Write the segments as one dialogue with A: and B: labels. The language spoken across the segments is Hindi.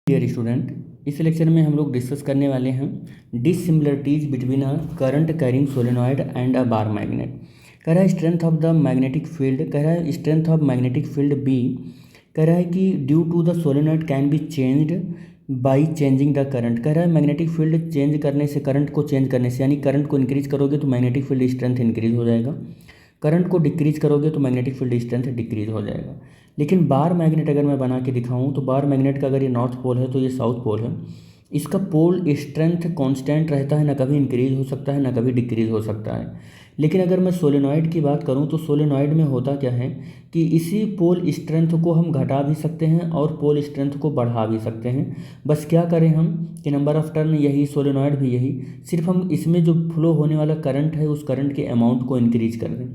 A: डियर स्टूडेंट, इस लेक्चर में हम लोग डिस्कस करने वाले हैं dissimilarities between a current carrying solenoid and a bar magnet. कह रहा है strength of the magnetic field, कह रहा है strength of magnetic field B, कह रहा है कि due to the solenoid can be changed by changing the current. कह रहा है मैग्नेटिक फील्ड चेंज करने से, करंट को चेंज करने से, यानी करंट को इंक्रीज करोगे तो मैग्नेटिक फील्ड स्ट्रेंथ इंक्रीज हो जाएगा, करंट को डिक्रीज करोगे तो मैग्नेटिक फील्ड स्ट्रेंथ डिक्रीज हो जाएगा। लेकिन बार मैग्नेट अगर मैं बना के दिखाऊं तो बार मैग्नेट का अगर ये नॉर्थ पोल है तो ये साउथ पोल है, इसका पोल स्ट्रेंथ कांस्टेंट रहता है, ना कभी इंक्रीज हो सकता है ना कभी डिक्रीज हो सकता है। लेकिन अगर मैं सोलेनॉइड की बात करूं तो सोलेनॉइड में होता क्या है कि इसी पोल स्ट्रेंथ को हम घटा भी सकते हैं और पोल स्ट्रेंथ को बढ़ा भी सकते हैं। बस क्या करें हम कि नंबर ऑफ टर्न यही, सोलेनॉइड भी यही, सिर्फ हम इसमें जो फ्लो होने वाला करंट है उस करंट के अमाउंट को इंक्रीज कर दें।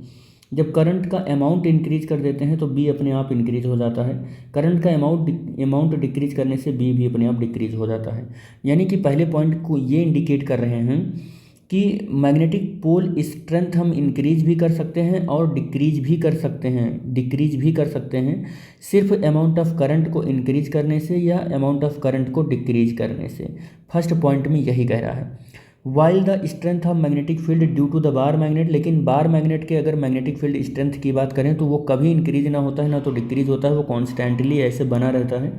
A: जब करंट का अमाउंट इंक्रीज कर देते हैं तो बी अपने आप इंक्रीज हो जाता है, करंट का अमाउंट डिक्रीज करने से बी भी अपने आप डिक्रीज हो जाता है। यानी कि पहले पॉइंट को ये इंडिकेट कर रहे हैं कि मैग्नेटिक पोल स्ट्रेंथ हम इंक्रीज भी कर सकते हैं और डिक्रीज भी कर सकते हैं, सिर्फ अमाउंट ऑफ करंट को इंक्रीज करने से या अमाउंट ऑफ करंट को डिक्रीज करने से। फर्स्ट पॉइंट में यही कह रहा है। While the strength of magnetic field due to the bar magnet, लेकिन बार मैग्नेट के अगर मैग्नेटिक फील्ड स्ट्रेंथ की बात करें तो वो कभी इंक्रीज ना होता है ना तो डिक्रीज होता है, वो कॉन्स्टेंटली ऐसे बना रहता है।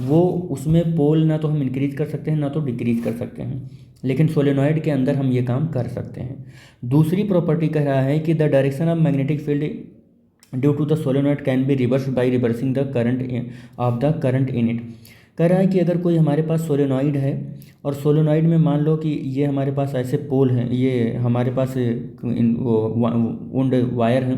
A: वो उसमें पोल ना तो हम इंक्रीज कर सकते हैं ना तो डिक्रीज कर सकते हैं, लेकिन सोलेनॉइड के अंदर हम ये काम कर सकते हैं। दूसरी प्रॉपर्टी कह रहा है कि the direction of magnetic field due to the solenoid can be reverse by reversing the current in it. कह रहा है कि अगर कोई हमारे पास सोलेनॉइड है और सोलेनॉइड में मान लो कि ये हमारे पास ऐसे पोल हैं, ये हमारे पास वुंड वायर है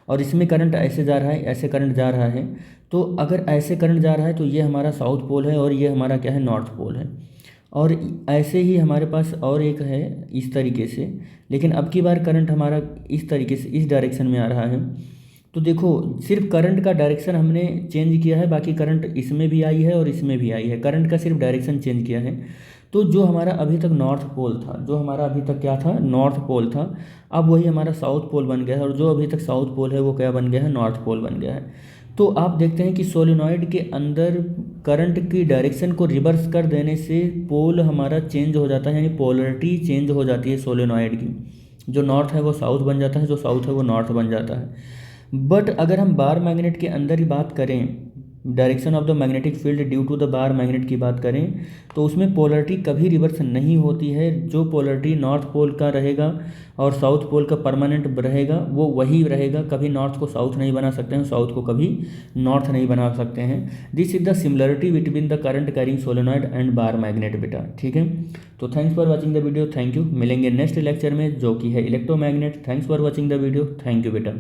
A: और इसमें करंट ऐसे जा रहा है, ऐसे करंट जा रहा है, तो अगर ऐसे करंट जा रहा है तो ये हमारा साउथ पोल है और ये हमारा क्या है, नॉर्थ पोल है। और ऐसे ही हमारे पास और एक है इस तरीके से, लेकिन अब की बार करंट हमारा इस तरीके से इस डायरेक्शन में आ रहा है। तो देखो सिर्फ करंट का डायरेक्शन हमने चेंज किया है, बाकी करंट इसमें भी आई है और इसमें भी आई है, करंट का सिर्फ डायरेक्शन चेंज किया है। तो जो हमारा अभी तक नॉर्थ पोल था, जो हमारा अभी तक क्या था, नॉर्थ पोल था, अब वही हमारा साउथ पोल बन गया है, और जो अभी तक साउथ पोल है वो क्या बन गया है, नॉर्थ पोल बन गया है। तो आप देखते हैं कि सोलेनॉइड के अंदर करंट की डायरेक्शन को रिवर्स कर देने से पोल हमारा चेंज हो जाता है, यानी पोलरिटी चेंज हो जाती है सोलेनॉइड की। जो नॉर्थ है वो साउथ बन जाता है, जो साउथ है वो नॉर्थ बन जाता है। बट अगर हम बार मैग्नेट के अंदर ही बात करें, direction of the magnetic field due to the bar magnet की बात करें, तो उसमें पोलरिटी कभी रिवर्स नहीं होती है। जो पोलरिटी नॉर्थ पोल का रहेगा और साउथ पोल का परमानेंट रहेगा वो वही रहेगा, कभी नॉर्थ को साउथ नहीं बना सकते हैं, साउथ को कभी नॉर्थ नहीं बना सकते हैं। This is the similarity between the current carrying solenoid and bar magnet बेटा, ठीक है। तो thanks for watching the video, thank you. मिलेंगे नेक्स्ट लेक्चर में जो कि है electromagnet. Thanks for watching the video, thank you बेटा।